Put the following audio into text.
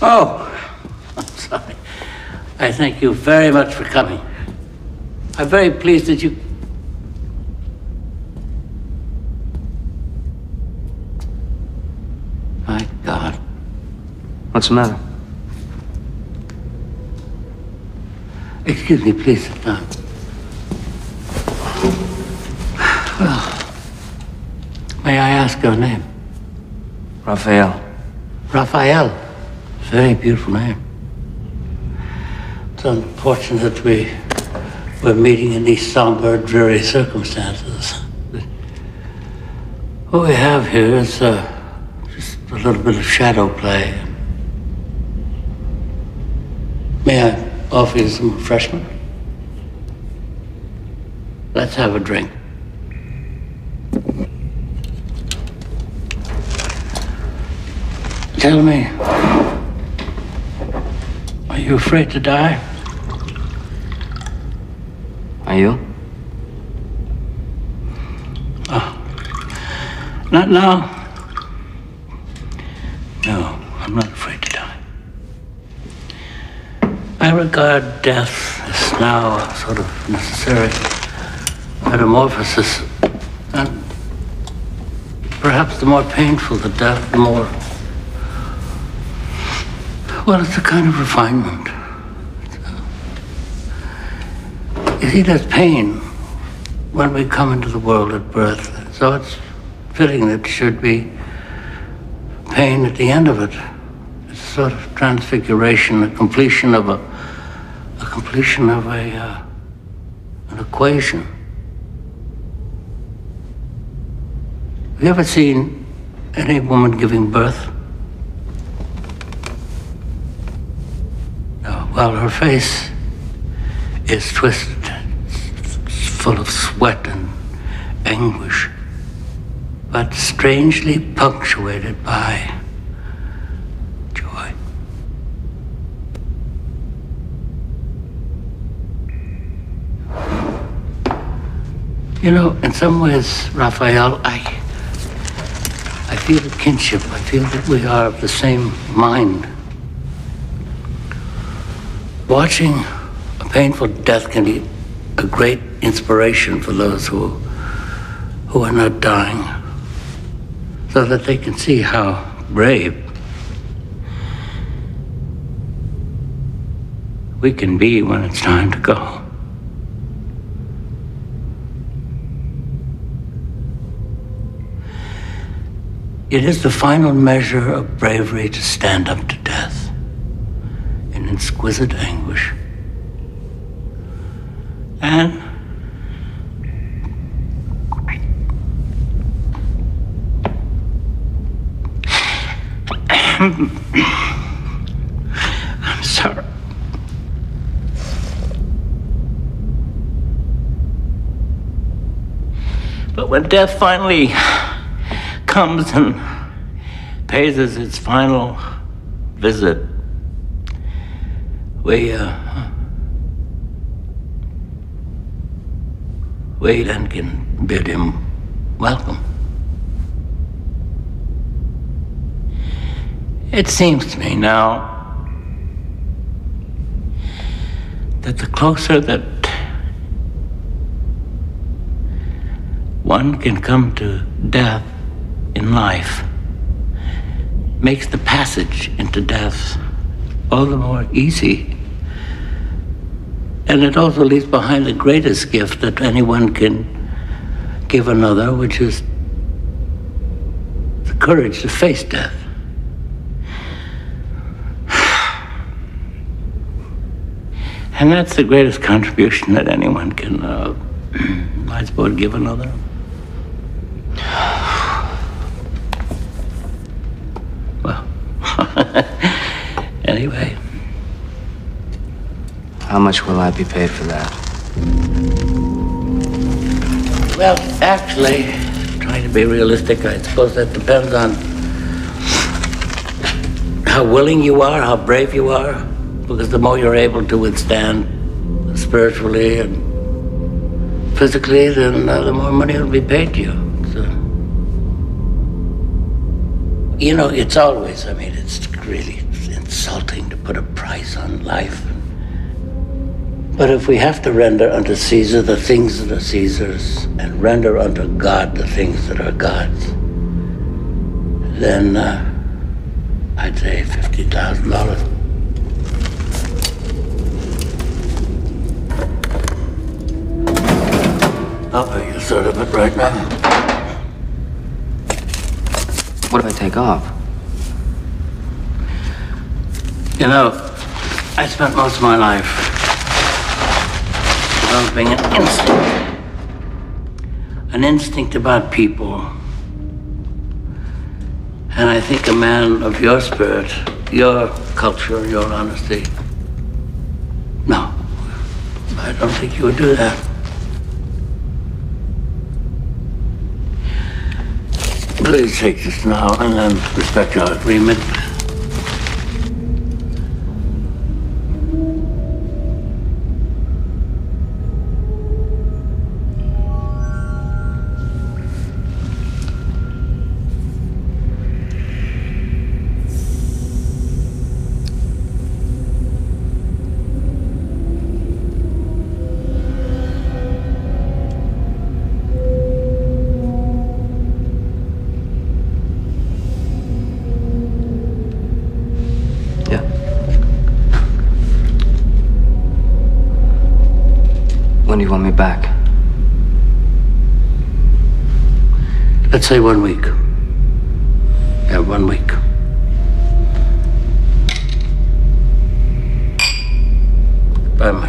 Oh, I'm sorry. I thank you very much for coming. I'm very pleased that you... My God. What's the matter? Excuse me, please sit down. Well, may I ask your name? Raphael. Raphael. Very beautiful name. It's unfortunate we're meeting in these somber, dreary circumstances. What we have here is just a little bit of shadow play. May I offer you some refreshment? Let's have a drink. Tell me, are you afraid to die? Are you? Oh, not now. No, I'm not afraid to die. I regard death as now a sort of necessary metamorphosis, and perhaps the more painful the death, the more... Well, it's a kind of refinement. You see, there's pain when we come into the world at birth, so it's fitting that there should be pain at the end of it. It's a sort of transfiguration, a completion of an equation. Have you ever seen any woman giving birth? No. Well, her face is twisted. It's full of sweat and anguish, but strangely punctuated by joy. You know, in some ways, Raphael, I feel a kinship. I feel that we are of the same mind. Watching a painful death can be a great inspiration for those who are not dying, so that they can see how brave we can be when it's time to go. It is the final measure of bravery to stand up to death in exquisite anguish. And I'm sorry. But when death finally comes and pays us its final visit, we then can bid him welcome. It seems to me now that the closer that one can come to death in life makes the passage into death all the more easy. And it also leaves behind the greatest gift that anyone can give another, which is the courage to face death. And that's the greatest contribution that anyone can, I suppose, give another. Well, anyway. How much will I be paid for that? Well, actually, trying to be realistic, I suppose that depends on how willing you are, how brave you are, because the more you're able to withstand spiritually and physically, then the more money will be paid to you. So, you know, it's always, I mean, it's really It's insulting to put a price on life. But if we have to render unto Caesar the things that are Caesar's and render unto God the things that are God's, then I'd say $50,000. I'll pay you a third of it right now. What if I take off? You know, I spent most of my life developing an instinct about people. And I think a man of your spirit, your culture, your honesty, no, I don't think you would do that. Please take this now and then respect your agreement. When do you want me back? Let's say 1 week. Yeah, 1 week. Bye, my